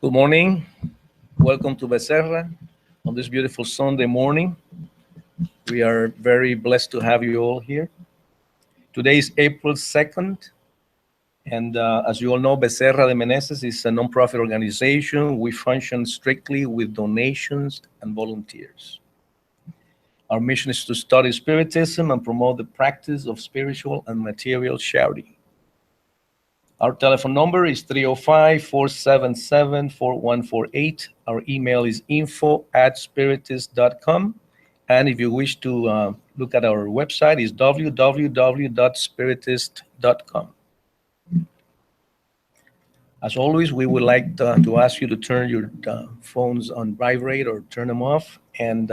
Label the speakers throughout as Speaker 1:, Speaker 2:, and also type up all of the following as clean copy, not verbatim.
Speaker 1: Good morning. Welcome to Becerra on this beautiful Sunday morning. We are very blessed to have you all here. Today is April 2nd, and as you all know, Becerra de Meneses is a nonprofit organization. We function strictly with donations and volunteers. Our mission is to study spiritism and promote the practice of spiritual and material charity. Our telephone number is 305-477-4148. Our email is info@spiritist.com. And if you wish to look at our website, it's www.spiritist.com. As always, we would like to ask you to turn your phones on vibrate or turn them off and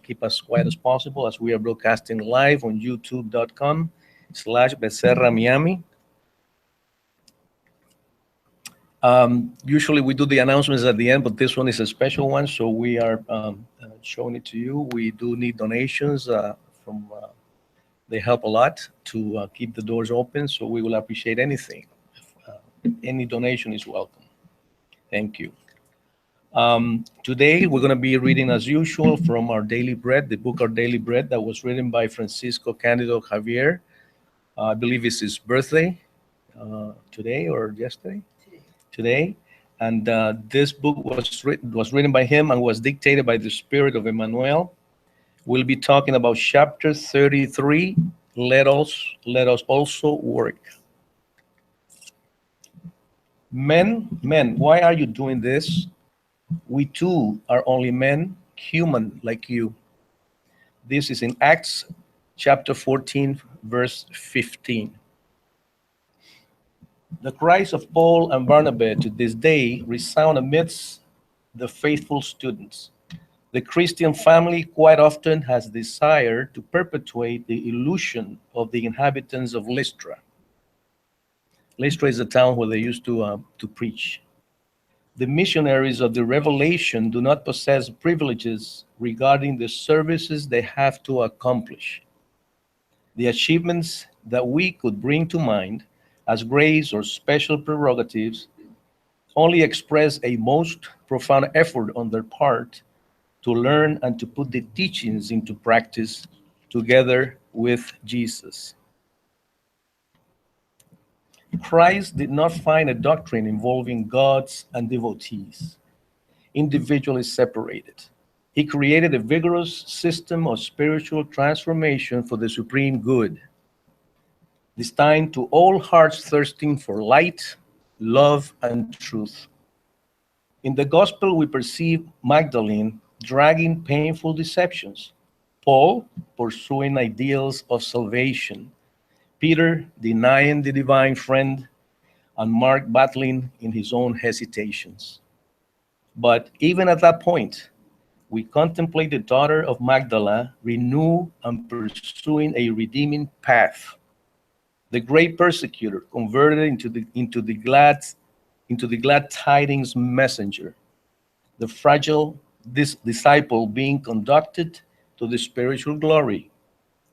Speaker 1: keep as quiet as possible as we are broadcasting live on youtube.com/Becerra Miami. Usually we do the announcements at the end, but this one is a special one, so we are showing it to you. We do need donations they help a lot to keep the doors open, so we will appreciate anything. Any donation is welcome. Thank you. Today we're going to be reading, as usual, from our Daily Bread, the book Our Daily Bread, that was written by Francisco Candido Javier. I believe it's his birthday today or yesterday. Today, and this book was written by him and was dictated by the Spirit of Emmanuel. We'll be talking about chapter 33. Let us also work. Men, why are you doing this? We too are only men, human like you. This is in Acts chapter 14, verse 15. The cries of Paul and Barnabas to this day resound amidst the faithful students. The Christian family quite often has desired to perpetuate the illusion of the inhabitants of Lystra. Lystra is a town where they used to preach. The missionaries of the Revelation do not possess privileges regarding the services they have to accomplish. The achievements that we could bring to mind as grace or special prerogatives only express a most profound effort on their part to learn and to put the teachings into practice together with Jesus. Christ did not find a doctrine involving gods and devotees, individually separated. He created a vigorous system of spiritual transformation for the supreme good, destined to all hearts thirsting for light, love, and truth. In the gospel, we perceive Magdalene dragging painful deceptions, Paul pursuing ideals of salvation, Peter denying the divine friend, and Mark battling in his own hesitations. But even at that point, we contemplate the daughter of Magdala renew and pursuing a redeeming path. The great persecutor converted into the glad tidings messenger, the fragile disciple being conducted to the spiritual glory,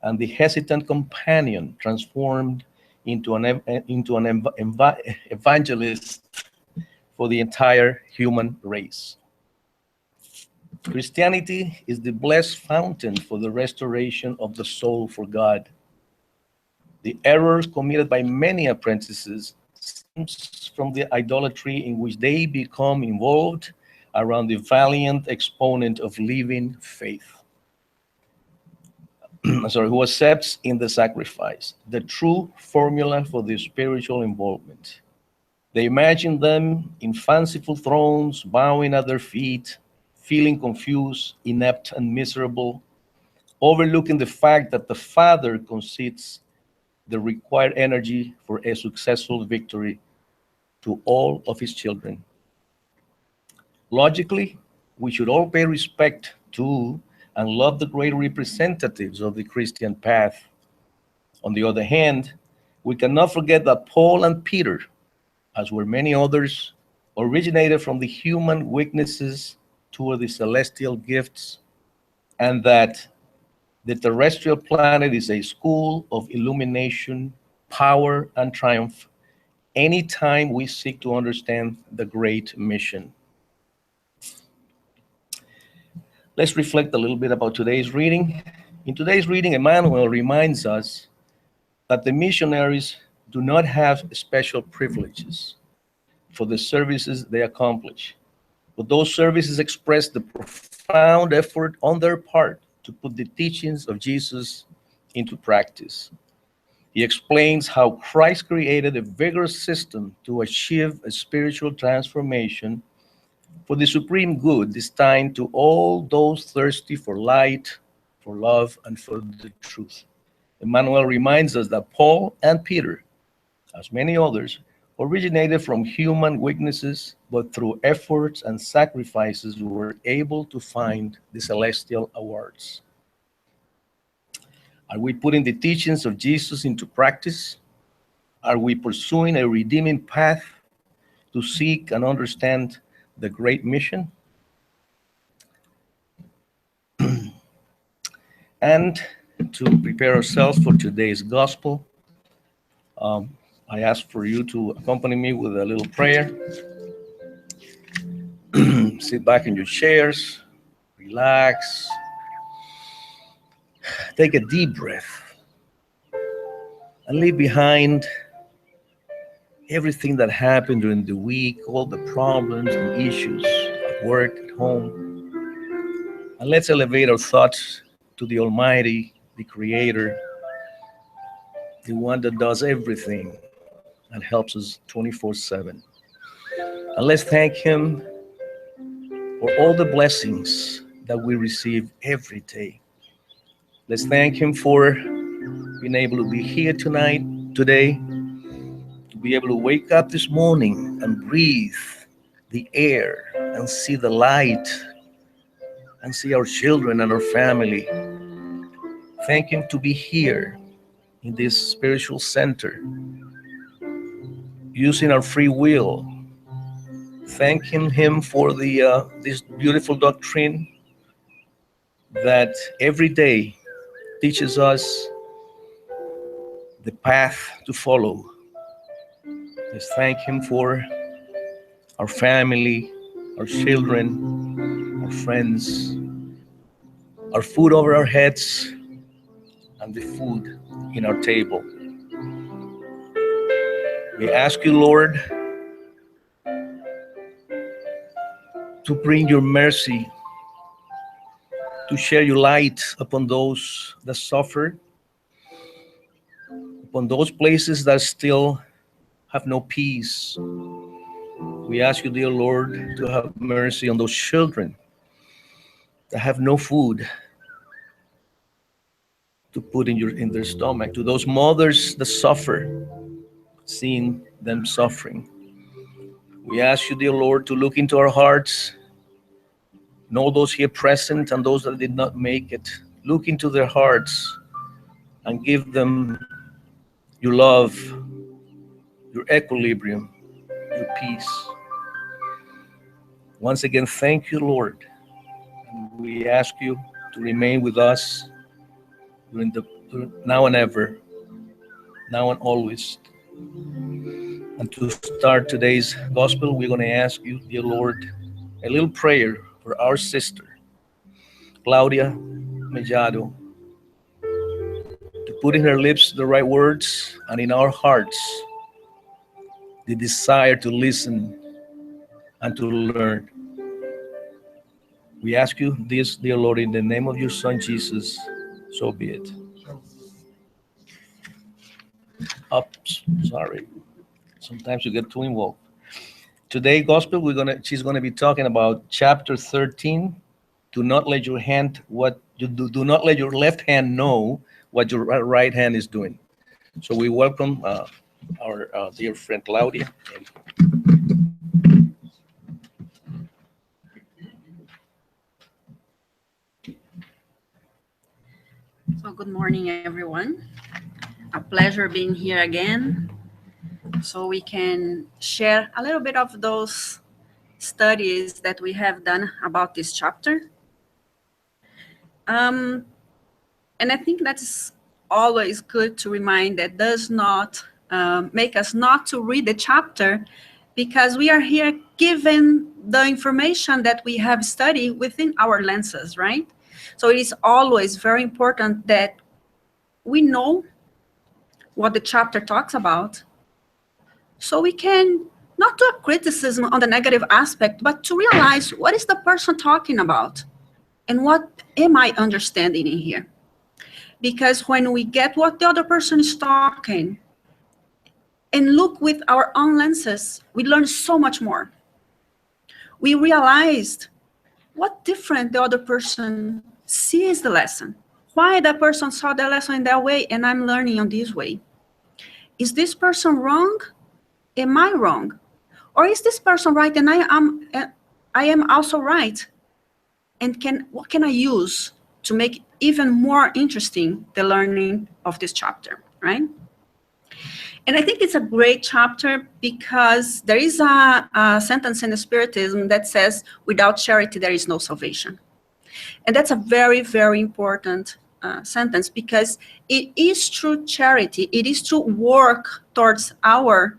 Speaker 1: and the hesitant companion transformed into an evangelist for the entire human race. Christianity is the blessed fountain for the restoration of the soul for God. The errors committed by many apprentices stems from the idolatry in which they become involved around the valiant exponent of living faith. Who accepts in the sacrifice the true formula for the spiritual involvement. They imagine them in fanciful thrones, bowing at their feet, feeling confused, inept, and miserable, overlooking the fact that the Father concedes the required energy for a successful victory to all of his children. Logically, we should all pay respect to and love the great representatives of the Christian path. On the other hand, we cannot forget that Paul and Peter, as were many others, originated from the human weaknesses toward the celestial gifts, and that the terrestrial planet is a school of illumination, power, and triumph, anytime we seek to understand the Great Mission. Let's reflect a little bit about today's reading. In today's reading, Emmanuel reminds us that the missionaries do not have special privileges for the services they accomplish, but those services express the profound effort on their part to put the teachings of Jesus into practice. He explains how Christ created a vigorous system to achieve a spiritual transformation for the supreme good destined to all those thirsty for light, for love, and for the truth. Emmanuel reminds us that Paul and Peter, as many others, originated from human weaknesses, but through efforts and sacrifices were able to find the celestial awards. Are we putting the teachings of Jesus into practice? Are we pursuing a redeeming path to seek and understand the great mission? And to prepare ourselves for today's gospel, I ask for you to accompany me with a little prayer. Sit back in your chairs, relax, take a deep breath, and leave behind everything that happened during the week, all the problems and issues at work, at home. And let's elevate our thoughts to the Almighty, the Creator, the one that does everything and helps us 24/7. And let's thank Him for all the blessings that we receive every day. Let's thank Him for being able to be here today, to be able to wake up this morning and breathe the air and see the light and see our children and our family. Thank Him to be here in this spiritual center, using our free will. Thanking Him for this beautiful doctrine that every day teaches us the path to follow. Let's thank Him for our family, our children, our friends, our food over our heads, and the food in our table. We ask you, Lord, to bring your mercy, to share your light upon those that suffer, upon those places that still have no peace. We ask you, dear Lord, to have mercy on those children that have no food to put in their stomach, to those mothers that suffer, seeing them suffering. We ask you, dear Lord, to look into our hearts, know those here present and those that did not make it. Look into their hearts and give them your love, your equilibrium, your peace. Once again, thank you, Lord. And we ask you to remain with us during now and ever, now and always. And to start today's gospel, we're going to ask you, dear Lord, a little prayer for our sister, Claudia Mellado, to put in her lips the right words and in our hearts the desire to listen and to learn. We ask you this, dear Lord, in the name of your Son, Jesus, so be it. Oops, sorry. Sometimes you get too involved. Today, gospel, she's gonna be talking about chapter 13. Do not let your left hand know what your right hand is doing. So we welcome our dear friend Claudia.
Speaker 2: So good morning, everyone. A pleasure being here again, so we can share a little bit of those studies that we have done about this chapter. And I think that's always good to remind that does not make us not to read the chapter, because we are here given the information that we have studied within our lenses, right? So it is always very important that we know what the chapter talks about, so we can not do a criticism on the negative aspect, but to realize what is the person talking about and what am I understanding in here. Because when we get what the other person is talking and look with our own lenses, we learn so much more. We realized what different the other person sees the lesson. Why that person saw the lesson in that way and I'm learning on this way. Is this person wrong? Am I wrong? Or is this person right and I am also right? And what can I use to make even more interesting the learning of this chapter, right? And I think it's a great chapter because there is a sentence in the Spiritism that says, without charity, there is no salvation. And that's a very, very important sentence, because it is through charity, it is through work towards our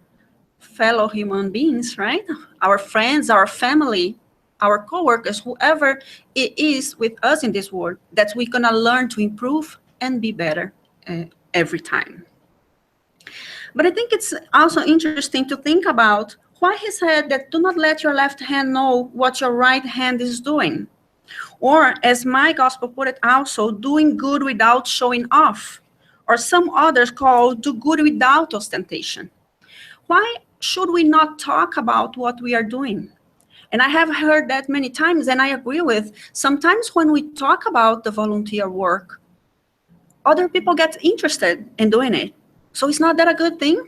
Speaker 2: fellow human beings, right? Our friends, our family, our coworkers, whoever it is with us in this world, that we're gonna learn to improve and be better every time. But I think it's also interesting to think about why he said that do not let your left hand know what your right hand is doing. Or as my gospel put it also, doing good without showing off. Or some others call do good without ostentation. Why should we not talk about what we are doing? And I have heard that many times, and I agree with, sometimes when we talk about the volunteer work, other people get interested in doing it. So is not that a good thing?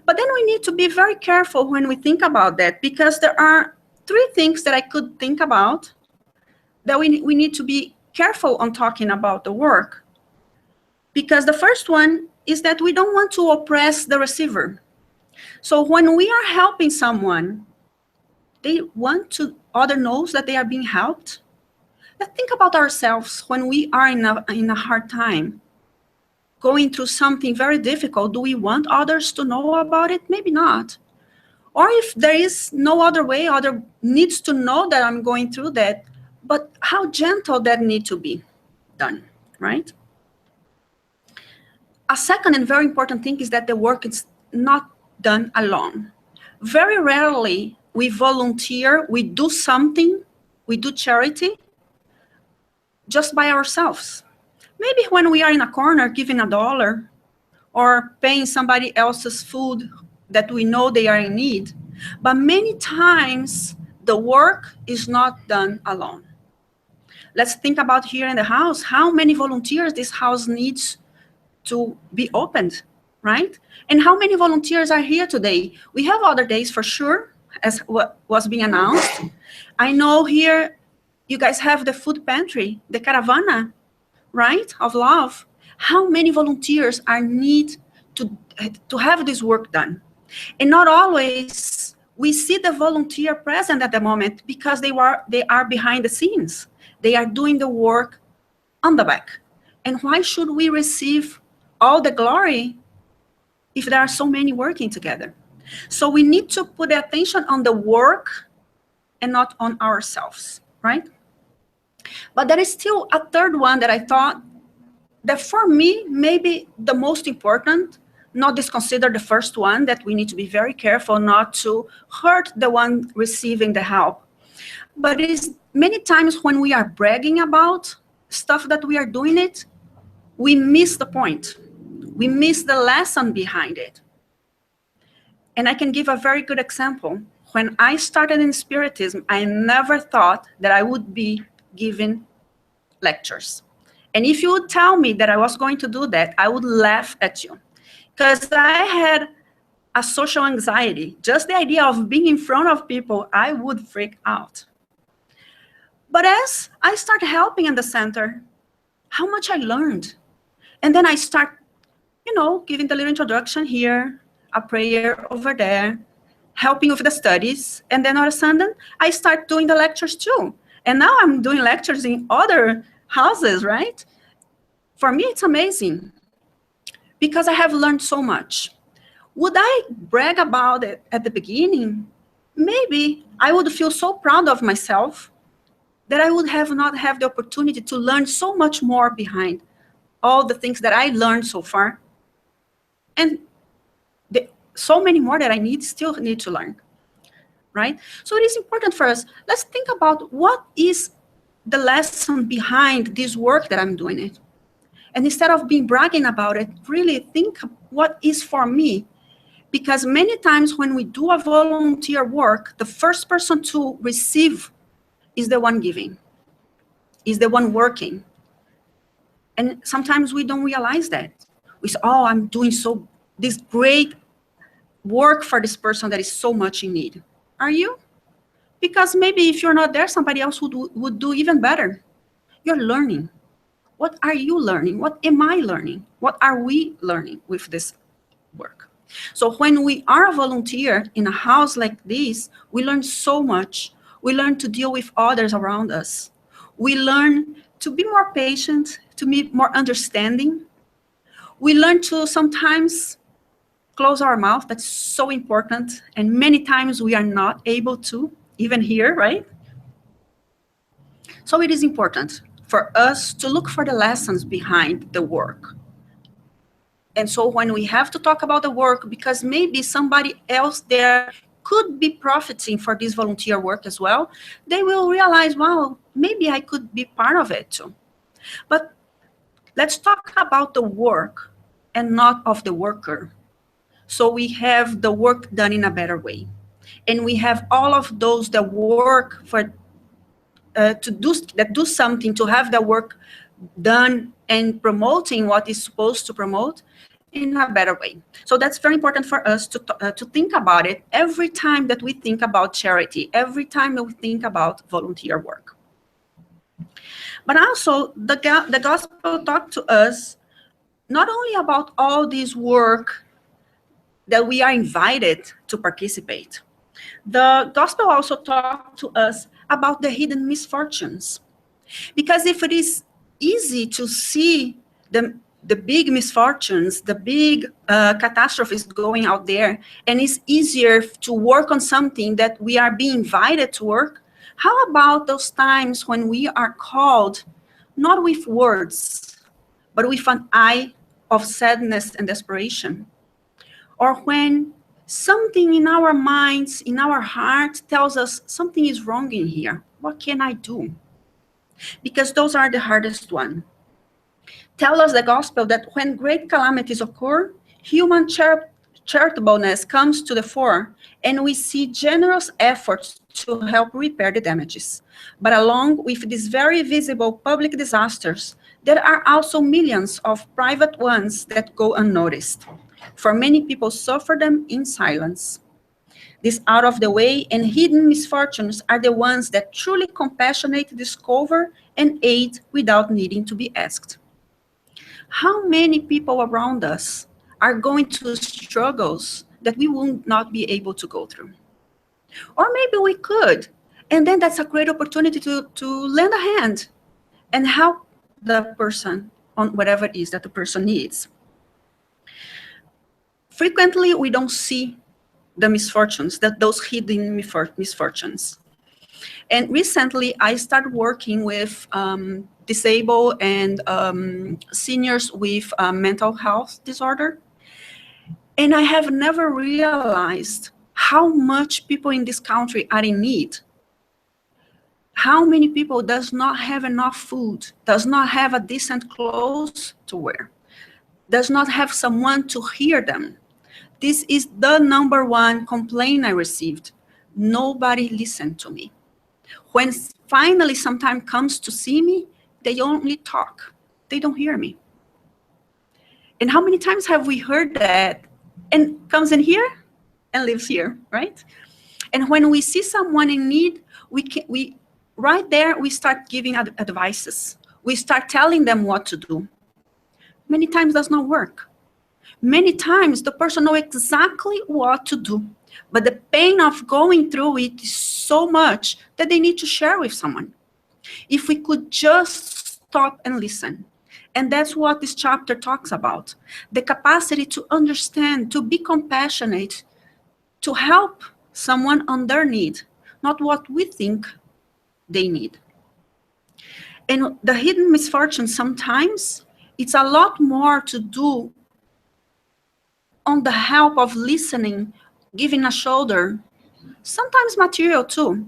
Speaker 2: But then we need to be very careful when we think about that, because there are three things that I could think about that we need to be careful on talking about the work. Because the first one is that we don't want to oppress the receiver. So when we are helping someone, they want to other knows that they are being helped. Let's think about ourselves when we are in a hard time, going through something very difficult. Do we want others to know about it? Maybe not. Or if there is no other way, other needs to know that I'm going through that, but how gentle that need to be done, right? A second and very important thing is that the work is not done alone. Very rarely we volunteer, we do something, we do charity just by ourselves. Maybe when we are in a corner giving $1 or paying somebody else's food that we know they are in need. But many times the work is not done alone. Let's think about here in the house, how many volunteers this house needs to be opened, right? And how many volunteers are here today? We have other days for sure, as what was being announced. I know here you guys have the food pantry, the caravana, right, of love. How many volunteers are need to have this work done? And not always we see the volunteer present at the moment because they are behind the scenes. They are doing the work on the back. And why should we receive all the glory if there are so many working together? So we need to put attention on the work and not on ourselves, right? But there is still a third one that I thought that for me, maybe the most important, not disconsider the first one, that we need to be very careful not to hurt the one receiving the help. But it's many times when we are bragging about stuff that we are doing it, we miss the point. We miss the lesson behind it. And I can give a very good example. When I started in Spiritism, I never thought that I would be giving lectures. And if you would tell me that I was going to do that, I would laugh at you. Because I had a social anxiety. Just the idea of being in front of people, I would freak out. But as I started helping in the center, how much I learned. And then I start, giving the little introduction here, a prayer over there, helping with the studies. And then all of a sudden, I start doing the lectures too. And now I'm doing lectures in other houses, right? For me, it's amazing because I have learned so much. Would I brag about it at the beginning? Maybe I would feel so proud of myself that I would not have the opportunity to learn so much more behind all the things that I learned so far. And so many more that I still need to learn, right? So it is important for us. Let's think about what is the lesson behind this work that I'm doing it. And instead of being bragging about it, really think what is for me. Because many times when we do a volunteer work, the first person to receive is the one giving, is the one working. And sometimes we don't realize that. We say, oh, I'm doing this great work for this person that is so much in need. Are you? Because maybe if you're not there, somebody else would do even better. You're learning. What are you learning? What am I learning? What are we learning with this work? So when we are a volunteer in a house like this, we learn so much. We learn to deal with others around us. We learn to be more patient, to be more understanding. We learn to sometimes close our mouth. That's so important. And many times we are not able to, even here, right? So it is important for us to look for the lessons behind the work. And so when we have to talk about the work, because maybe somebody else there could be profiting for this volunteer work as well, they will realize, wow, maybe I could be part of it too. But let's talk about the work and not of the worker. So we have the work done in a better way. And we have all of those that work for that do something to have the work done and promoting what is supposed to promote in a better way. So that's very important for us to think about it every time that we think about charity, every time that we think about volunteer work. But also, the gospel talked to us not only about all this work that we are invited to participate. The gospel also talked to us about the hidden misfortunes. Because if it is easy to see the big misfortunes, the big catastrophes going out there, and it's easier to work on something that we are being invited to work, how about those times when we are called, not with words, but with an eye of sadness and desperation? Or when something in our minds, in our heart tells us something is wrong in here. What can I do? Because those are the hardest ones. Tell us the gospel that when great calamities occur, human charitableness comes to the fore, and we see generous efforts to help repair the damages. But along with these very visible public disasters, there are also millions of private ones that go unnoticed. For many people suffer them in silence. These out of the way and hidden misfortunes are the ones that truly compassionate discover and aid without needing to be asked. How many people around us are going through struggles that we will not be able to go through? Or maybe we could, and then that's a great opportunity to lend a hand and help the person on whatever it is that the person needs. Frequently, we don't see the misfortunes, those hidden misfortunes. And recently, I started working with disabled and seniors with mental health disorder. And I have never realized how much people in this country are in need. How many people does not have enough food, does not have a decent clothes to wear, does not have someone to hear them. This is the number one complaint I received. Nobody listened to me. When finally some time comes to see me, they only talk. They don't hear me. And how many times have we heard that and comes in here and lives here, right? And when we see someone in need, we right there, we start giving advices. We start telling them what to do. Many times does not work. Many times the person knows exactly what to do, but the pain of going through it is so much that they need to share with someone. If we could just stop and listen And that's what this chapter talks about. The capacity to understand, to be compassionate, to help someone on their need, not what we think they need. And the hidden misfortune sometimes, it's a lot more to do on the help of listening, giving a shoulder, sometimes material too,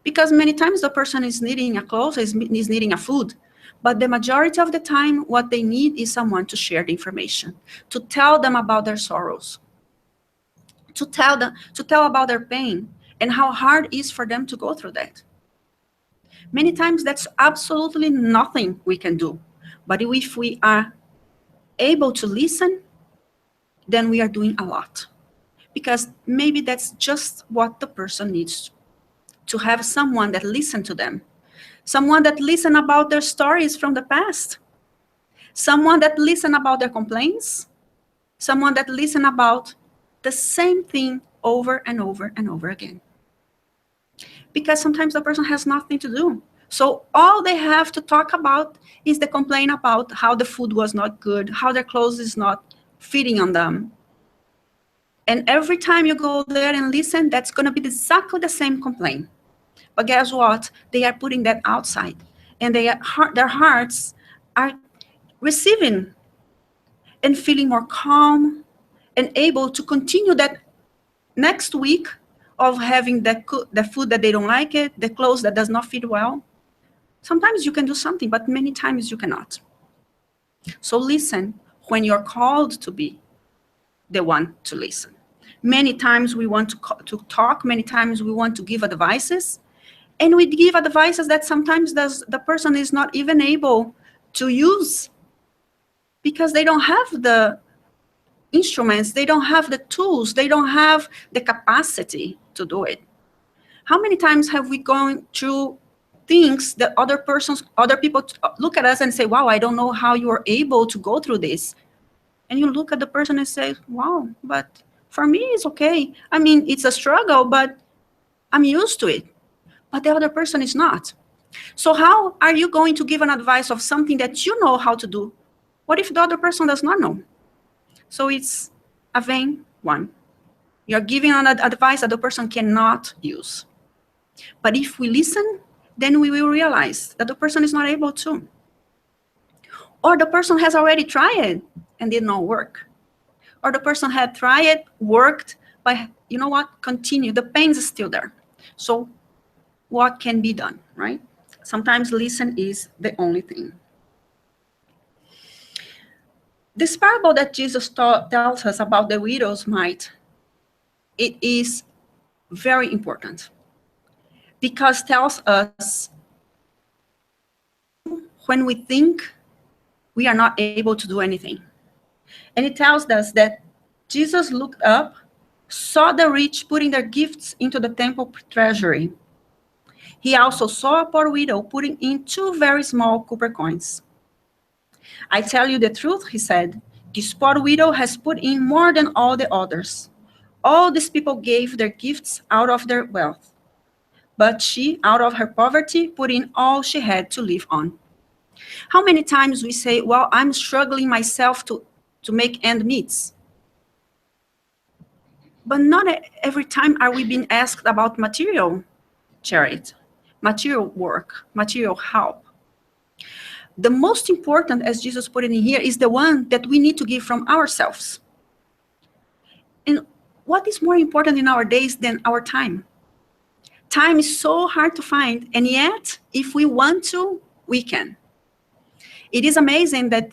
Speaker 2: because many times the person is needing a clothes, is needing a food, but the majority of the time, what they need is someone to share the information, to tell them about their sorrows, to tell about their pain and how hard it is for them to go through that. Many times that's absolutely nothing we can do. But if we are able to listen, then we are doing a lot. Because maybe that's just what the person needs, to have someone that listens to them. Someone that listens about their stories from the past. Someone that listens about their complaints. Someone that listens about the same thing over and over and over again. Because sometimes the person has nothing to do. So all they have to talk about is the complaint about how the food was not good, how their clothes is not fitting on them. And every time you go there and listen, that's going to be exactly the same complaint. But guess what? They are putting that outside. And their hearts are receiving and feeling more calm and able to continue that next week of having the food that they don't like it, the clothes that does not fit well. Sometimes you can do something, but many times you cannot. So listen when you're called to be the one to listen. Many times we want to talk, many times we want to give advices, and we give advices that sometimes the person is not even able to use because they don't have the instruments, they don't have the tools, they don't have the capacity to do it. How many times have we gone through things that other people look at us and say, wow, I don't know how you are able to go through this. And you look at the person and say, wow, but for me it's okay. I mean, it's a struggle, but I'm used to it. But the other person is not. So how are you going to give an advice of something that you know how to do? What if the other person does not know? So it's a vain one. You're giving an advice that the person cannot use. But if we listen, then we will realize that the person is not able to. Or the person has already tried it and did not work. Or the person had tried it, worked, but you know what? Continue. The pain is still there. So what can be done, right? Sometimes listen is the only thing. This parable that Jesus tells us about the widow's mite, it is very important because it tells us when we think we are not able to do anything. And it tells us that Jesus looked up, saw the rich putting their gifts into the temple treasury. He also saw a poor widow putting in 2 very small copper coins. I tell you the truth, he said, this poor widow has put in more than all the others. All these people gave their gifts out of their wealth. But she, out of her poverty, put in all she had to live on. How many times we say, well, I'm struggling myself to make ends meet. But not every time are we being asked about material charity, material work, material help. The most important, as Jesus put it in here, is the one that we need to give from ourselves. And what is more important in our days than our time? Time is so hard to find, and yet, if we want to, we can. It is amazing that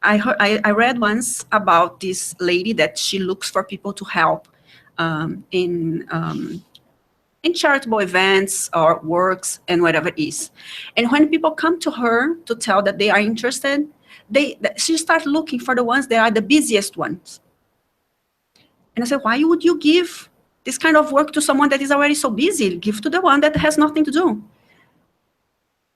Speaker 2: I read once about this lady that she looks for people to help in charitable events or works and whatever it is. And when people come to her to tell that they are interested, she starts looking for the ones that are the busiest ones. And I said, why would you give this kind of work to someone that is already so busy? Give to the one that has nothing to do.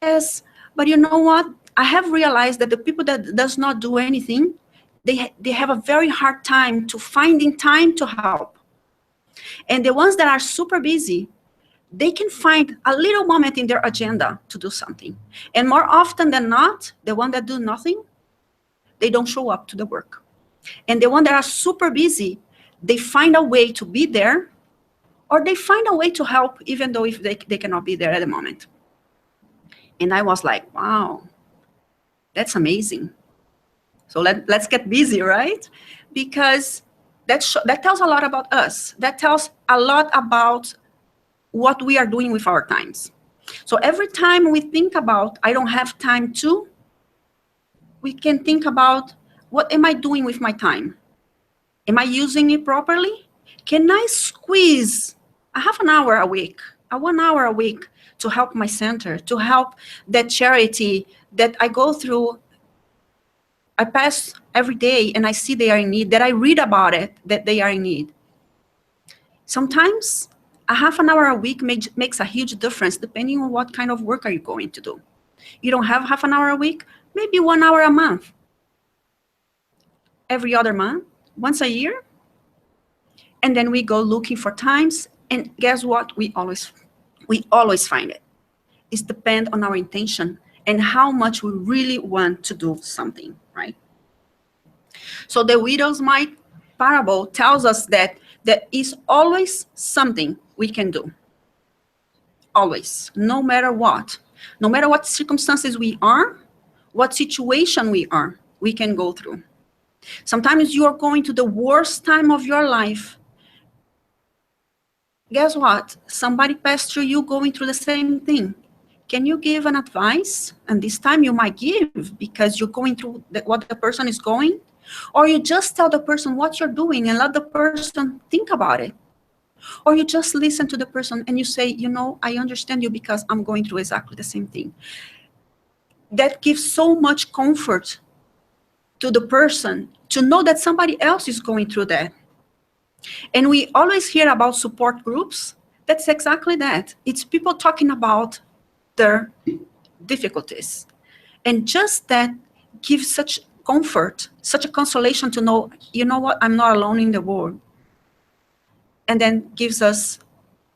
Speaker 2: Yes, but you know what? I have realized that the people that does not do anything, they have a very hard time to finding time to help. And the ones that are super busy, they can find a little moment in their agenda to do something. And more often than not, the one that do nothing, they don't show up to the work. And the one that are super busy, they find a way to be there, or they find a way to help, even though if they cannot be there at the moment. And I was like, wow, that's amazing. So let's get busy, right? Because that tells a lot about us. That tells a lot about what we are doing with our times. So every time we think about, I don't have time to, we can think about, what am I doing with my time? Am I using it properly? Can I squeeze a half an hour a week, a 1 hour a week to help my center, to help that charity that I go through, I pass every day and I see they are in need, that I read about it, that they are in need. Sometimes a half an hour a week makes a huge difference depending on what kind of work are you going to do. You don't have half an hour a week, maybe 1 hour a month. Every other month, once a year. And then we go looking for times, and guess what? We always find it. It depends on our intention and how much we really want to do something, right? So the widow's mite parable tells us that there is always something we can do. Always, no matter what circumstances we are, what situation we are, we can go through. Sometimes you are going to the worst time of your life. Guess what? Somebody passed through you going through the same thing. Can you give an advice? And this time you might give because you're going through what the person is going. Or you just tell the person what you're doing and let the person think about it. Or you just listen to the person and you say, you know, I understand you because I'm going through exactly the same thing. That gives so much comfort to the person to know that somebody else is going through that. And we always hear about support groups. That's exactly that. It's people talking about their difficulties. And just that gives such comfort, such a consolation to know, you know what, I'm not alone in the world. And then gives us,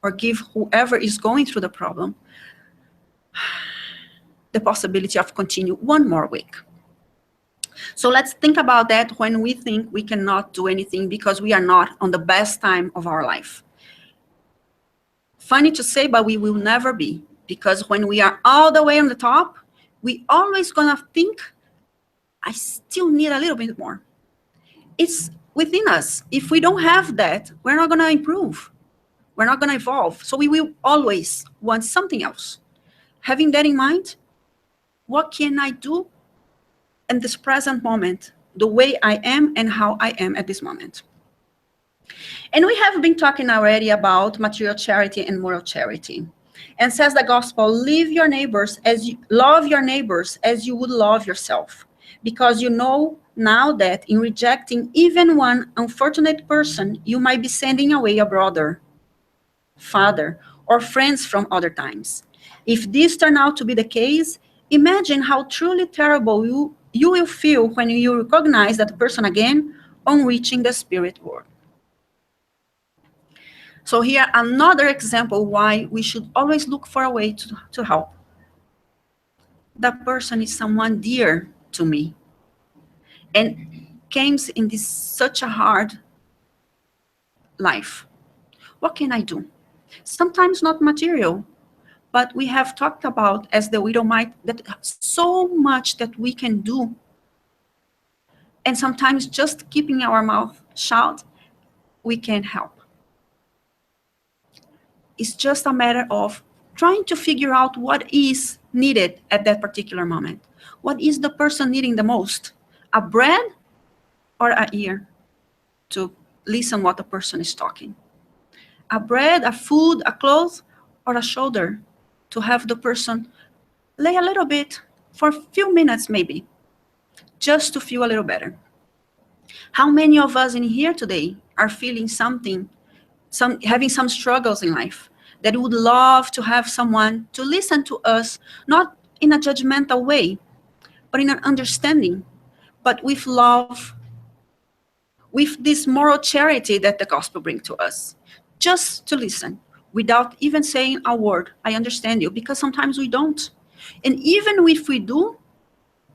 Speaker 2: or give whoever is going through the problem, the possibility of continue 1 more week. So let's think about that when we think we cannot do anything because we are not on the best time of our life. Funny to say, but we will never be, because when we are all the way on the top, we always gonna think, I still need a little bit more. It's within us. If we don't have that, we're not gonna improve. We're not gonna evolve. So we will always want something else. Having that in mind, what can I do in this present moment, the way I am and how I am at this moment? And we have been talking already about material charity and moral charity. And says the gospel, love your neighbors as you would love yourself. Because you know now that in rejecting even one unfortunate person, you might be sending away a brother, father, or friends from other times. If this turn out to be the case, imagine how truly terrible you will feel when you recognize that person again on reaching the spirit world. So here, another example why we should always look for a way to help. That person is someone dear to me and came in this such a hard life. What can I do? Sometimes not material, but we have talked about, as the widow might, that so much that we can do. And sometimes just keeping our mouth shut, we can't help. It's just a matter of trying to figure out what is needed at that particular moment. What is the person needing the most? A bread or an ear to listen what the person is talking? A bread, a food, a clothes, or a shoulder to have the person lay a little bit for a few minutes maybe, just to feel a little better. How many of us in here today are feeling something, having some struggles in life, that would love to have someone to listen to us, not in a judgmental way, but in an understanding, but with love, with this moral charity that the gospel brings to us, just to listen. without even saying a word, I understand you, because sometimes we don't. And even if we do,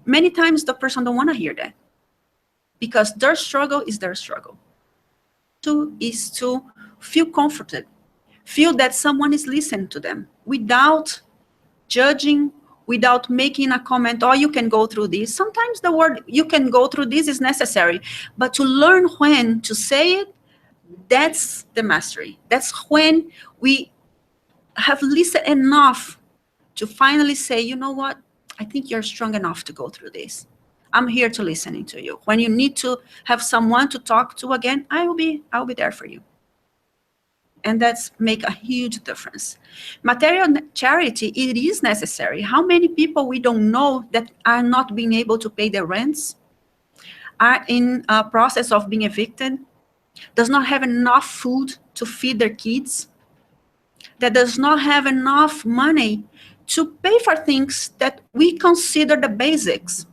Speaker 2: many times the person don't want to hear that, because their struggle is their struggle. Is to feel comforted, feel that someone is listening to them without judging, without making a comment, oh, you can go through this. Sometimes the word you can go through this is necessary, but to learn when to say it, that's the mastery. That's when we have listened enough to finally say, you know what, I think you're strong enough to go through this. I'm here to listening to you. When you need to have someone to talk to again, I'll be there for you. And that's make a huge difference. Material charity, it is necessary. How many people we don't know that are not being able to pay their rents, are in a process of being evicted, does not have enough food to feed their kids, that does not have enough money to pay for things that we consider the basics.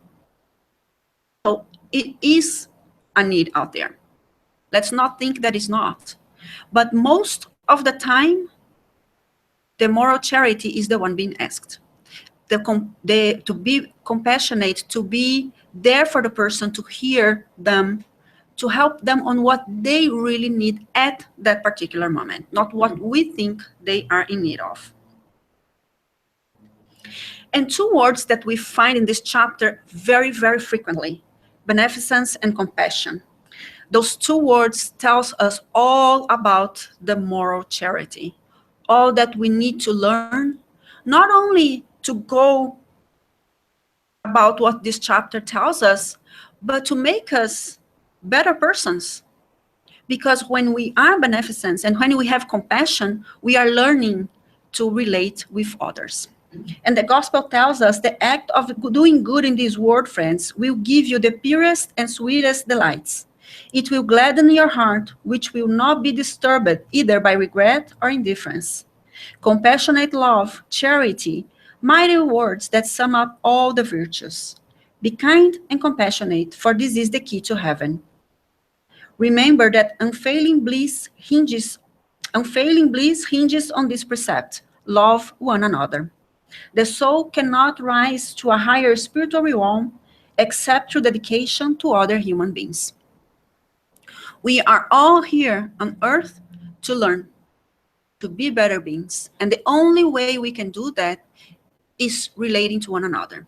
Speaker 2: So it is a need out there. Let's not think that it's not. But most of the time, the moral charity is the one being asked. To be compassionate, to be there for the person, to hear them, to help them on what they really need at that particular moment, not what we think they are in need of. And two words that we find in this chapter very, very frequently, beneficence and compassion. Those two words tells us all about the moral charity, all that we need to learn, not only to go about what this chapter tells us, but to make us better persons. Because when we are beneficent and when we have compassion, we are learning to relate with others. And the gospel tells us the act of doing good in this world, friends, will give you the purest and sweetest delights. It will gladden your heart, which will not be disturbed either by regret or indifference. Compassionate love, charity, mighty words that sum up all the virtues. Be kind and compassionate, for this is the key to heaven. Remember that unfailing bliss hinges on this precept: love one another. The soul cannot rise to a higher spiritual realm except through dedication to other human beings. We are all here on earth to learn, to be better beings. And the only way we can do that is relating to one another.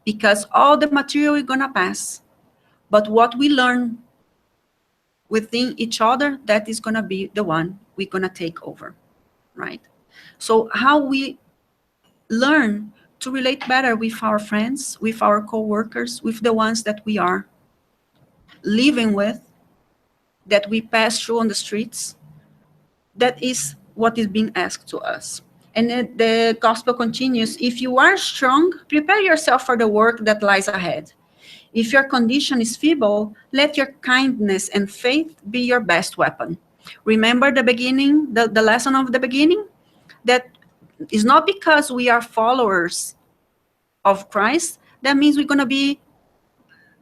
Speaker 2: Because all the material is going to pass, but what we learn within each other, that is going to be the one we're going to take over, right? So how we learn to relate better with our friends, with our co-workers, with the ones that we are living with, that we pass through on the streets, that is what is being asked to us. And the gospel continues, if you are strong, prepare yourself for the work that lies ahead. If your condition is feeble, let your kindness and faith be your best weapon. Remember the beginning, the lesson of the beginning? That is not because we are followers of Christ, that means we're going to be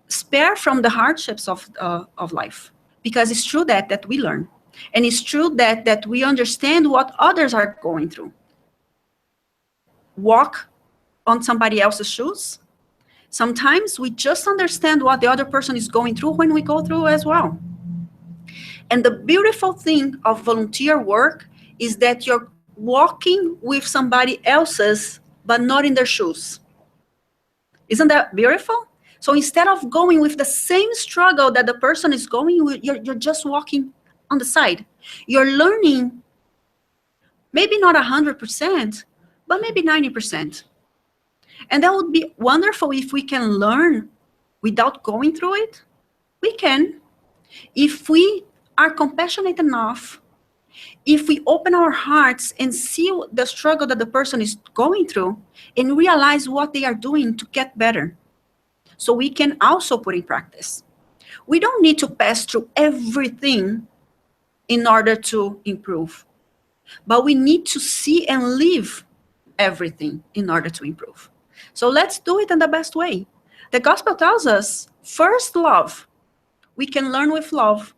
Speaker 2: spared from the hardships of life. Because it's true that we learn. And it's true that we understand what others are going through. Walk on somebody else's shoes. Sometimes we just understand what the other person is going through when we go through as well. And the beautiful thing of volunteer work is that you're walking with somebody else's, but not in their shoes. Isn't that beautiful? So instead of going with the same struggle that the person is going with, you're just walking on the side. You're learning, maybe not 100%, but maybe 90%. And that would be wonderful if we can learn without going through it. We can. If we are compassionate enough, if we open our hearts and see the struggle that the person is going through and realize what they are doing to get better, so we can also put in practice. We don't need to pass through everything in order to improve, but we need to see and live everything in order to improve. So let's do it in the best way. The gospel tells us, first love. We can learn with love,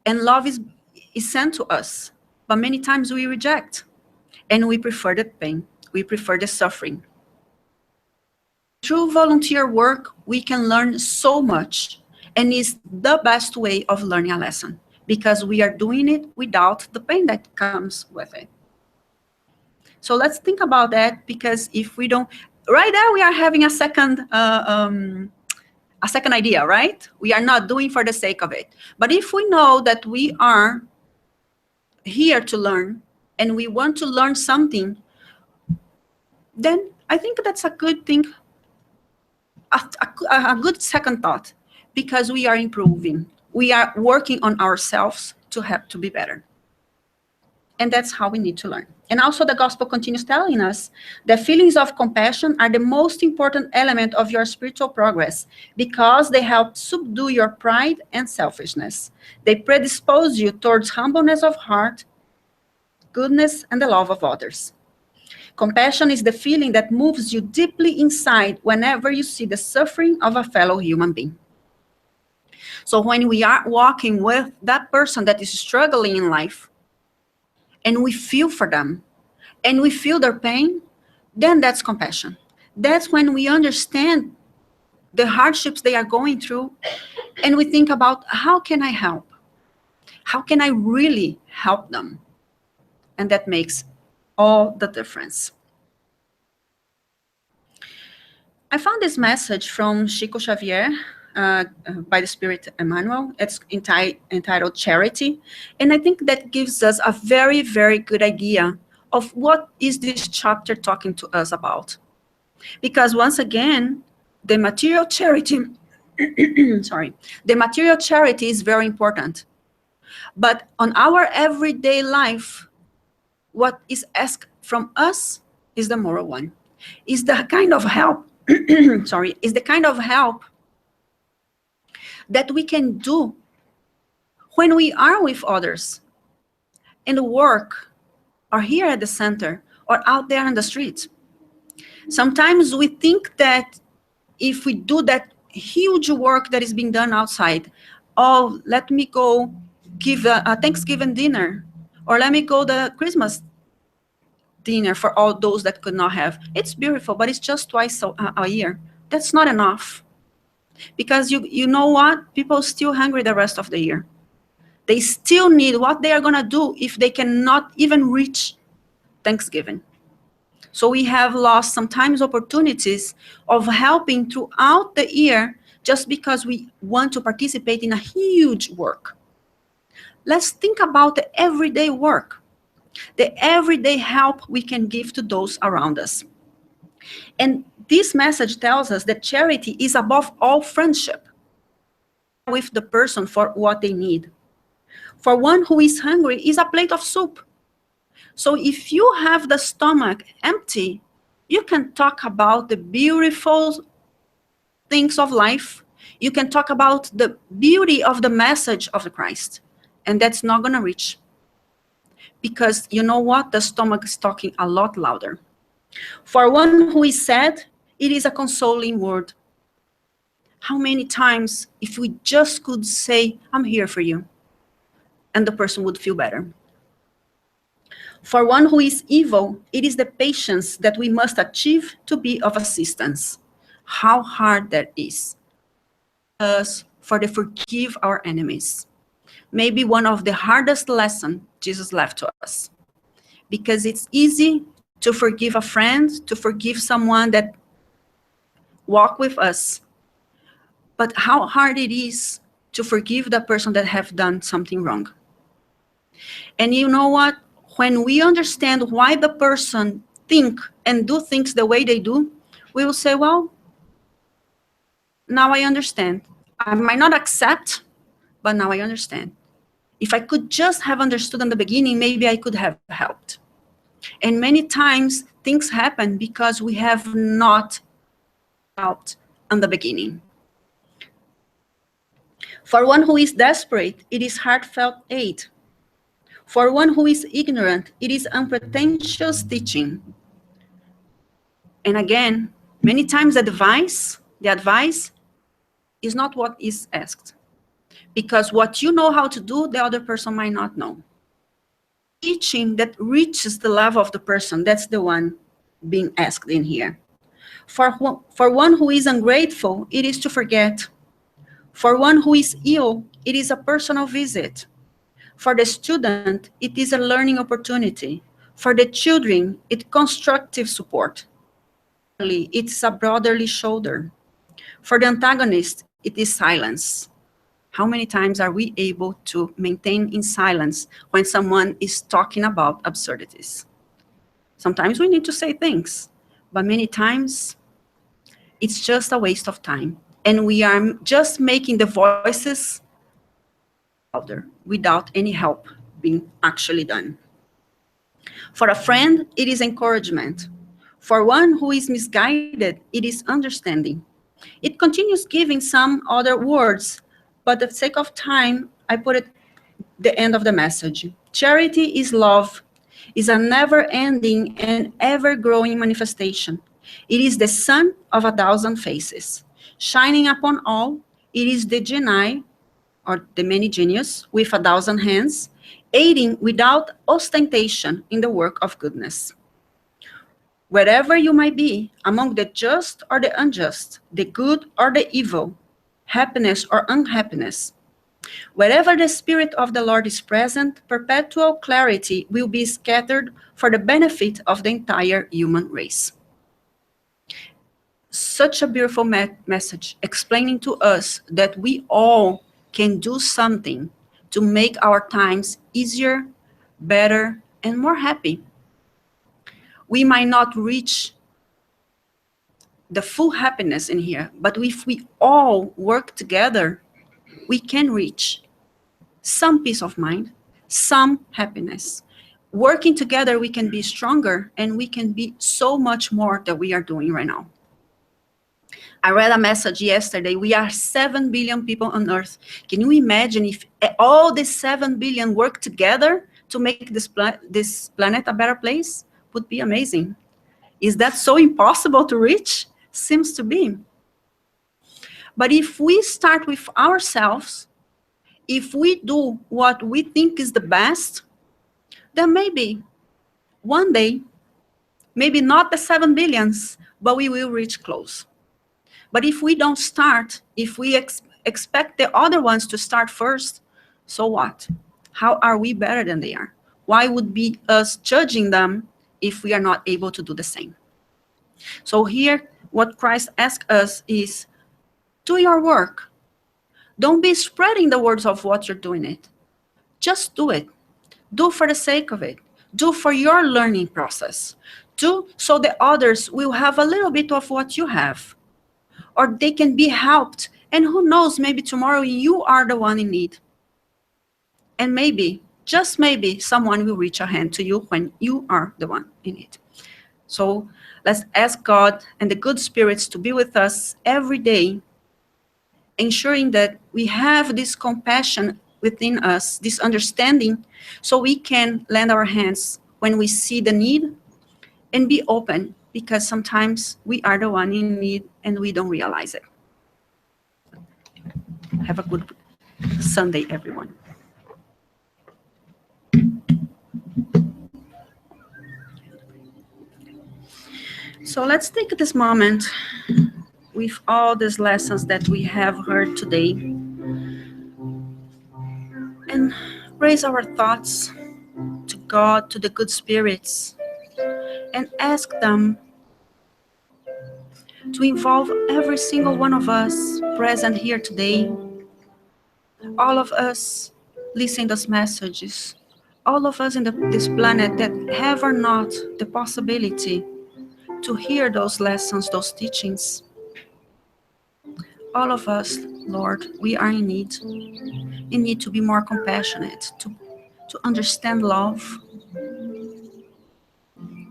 Speaker 2: and love is sent to us. but many times we reject, and we prefer the pain. We prefer the suffering. Through volunteer work, we can learn so much, and it's the best way of learning a lesson because we are doing it without the pain that comes with it. So let's think about that, because if we don't, right there we are having a second idea, right? We are not doing for the sake of it. But if we know that we are here to learn and we want to learn something, then I think that's a good thing, a good second thought, because we are improving. We are working on ourselves to have to be better. And that's how we need to learn. And also the gospel continues telling us that feelings of compassion are the most important element of your spiritual progress because they help subdue your pride and selfishness. They predispose you towards humbleness of heart, goodness, and the love of others. Compassion is the feeling that moves you deeply inside whenever you see the suffering of a fellow human being. So when we are walking with that person that is struggling in life, and we feel for them, and we feel their pain, then that's compassion. That's when we understand the hardships they are going through, and we think about, how can I help? How can I really help them? And that makes all the difference. I found this message from Ch.XIII by the Spirit Emmanuel. It's entitled Charity. And I think that gives us a very, very good idea of what is this chapter talking to us about. Because once again, the material charity, the material charity is very important. But on our everyday life, what is asked from us is the moral one. Is the kind of help, is the kind of help that we can do when we are with others in the work, or here at the center, or out there on the street. Sometimes we think that if we do that huge work that is being done outside, oh, let me go give a Thanksgiving dinner, or let me go the Christmas dinner for all those that could not have. It's beautiful, but it's just twice a year. That's not enough. Because you know what? People are still hungry the rest of the year. They still need what they are going to do if they cannot even reach Thanksgiving. So we have lost sometimes opportunities of helping throughout the year just because we want to participate in a huge work. Let's think about the everyday work, the everyday help we can give to those around us. And this message tells us that charity is above all friendship with the person for what they need. For one who is hungry is a plate of soup. So if you have the stomach empty, you can talk about the beautiful things of life. You can talk about the beauty of the message of the Christ. And that's not going to reach. Because you know what? The stomach is talking a lot louder. For one who is sad, it is a consoling word. How many times, if we just could say, I'm here for you, and the person would feel better. For one who is evil, it is the patience that we must achieve to be of assistance. How hard that is. Us for the forgive our enemies. Maybe one of the hardest lessons Jesus left to us. Because it's easy to forgive a friend, to forgive someone that walk with us. But how hard it is to forgive the person that have done something wrong. And you know what? When we understand why the person think and do things the way they do, we will say, well, now I understand. I might not accept, but now I understand. If I could just have understood in the beginning, maybe I could have helped. And many times things happen because we have not helped in the beginning. For one who is desperate, it is heartfelt aid. For one who is ignorant, it is unpretentious teaching. And again, many times the advice is not what is asked. Because what you know how to do, the other person might not know. teaching that reaches the level of the person, that's the one being asked in here. For one who is ungrateful, it is to forget. For one who is ill, it is a personal visit. For the student, it is a learning opportunity. For the children, it's constructive support. It's a brotherly shoulder. For the antagonist, it is silence. How many times are we able to maintain in silence when someone is talking about absurdities? Sometimes we need to say things, but many times it's just a waste of time. And we are just making the voices louder without any help being actually done. For a friend, it is encouragement. For one who is misguided, it is understanding. It continues giving some other words, but for the sake of time, I put it the end of the message. Charity is love, is a never-ending and ever-growing manifestation. It is the sun of 1,000 faces, shining upon all. It is the genii, or the many genius, with 1,000 hands, aiding without ostentation in the work of goodness. Wherever you might be, among the just or the unjust, the good or the evil, happiness or unhappiness, wherever the Spirit of the Lord is present, perpetual clarity will be scattered for the benefit of the entire human race. Such a beautiful message explaining to us that we all can do something to make our times easier, better, and more happy. We might not reach the full happiness in here, but if we all work together, we can reach some peace of mind, some happiness. Working together, we can be stronger and we can be so much more than we are doing right now. I read a message yesterday. We are 7 billion people on Earth. Can you imagine if all the 7 billion work together to make this planet a better place? Would be amazing. Is that so impossible to reach? Seems to be. But if we start with ourselves, if we do what we think is the best, then maybe one day, maybe not the 7 billions, but we will reach close. But if we don't start, if we expect the other ones to start first, so what? How are we better than they are? Why would be us judging them if we are not able to do the same? So here, what Christ asks us is, do your work. Don't be spreading the words of what you're doing it. Just do it. Do for the sake of it. Do for your learning process. Do so the others will have a little bit of what you have. Or they can be helped. And who knows, maybe tomorrow you are the one in need. And maybe, just maybe, someone will reach a hand to you when you are the one in need. So let's ask God and the good spirits to be with us every day, ensuring that we have this compassion within us, this understanding, so we can lend our hands when we see the need and be open, because sometimes we are the one in need and we don't realize it. Have a good Sunday, everyone. So let's take this moment with all these lessons that we have heard today and raise our thoughts to God, to the good spirits, and ask them to involve every single one of us present here today, all of us listening those messages, all of us in this planet that have or not the possibility to hear those lessons, those teachings. All of us, Lord, we are in need to be more compassionate, to understand love.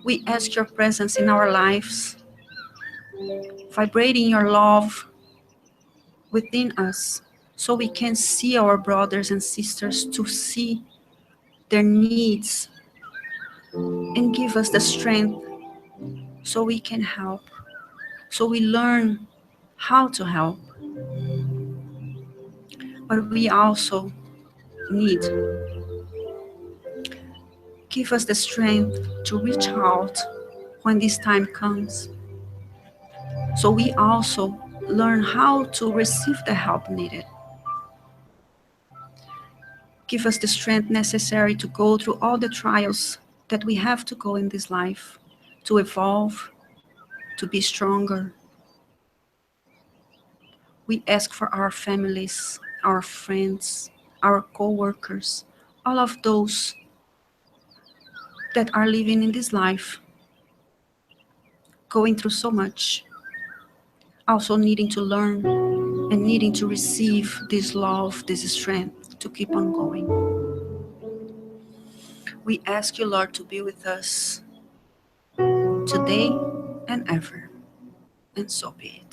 Speaker 2: We ask your presence in our lives, vibrating your love within us, so we can see our brothers and sisters, to see their needs, and give us the strength so we can help, so we learn how to help. But we also need Give us the strength to reach out when this time comes, so we also learn how to receive the help needed. Give us the strength necessary to go through all the trials that we have to go in this life, to evolve, to be stronger. We ask for our families, our friends, our co-workers, all of those that are living in this life, going through so much, also needing to learn and needing to receive this love, this strength to keep on going. We ask you, Lord, to be with us today and ever, and so be it.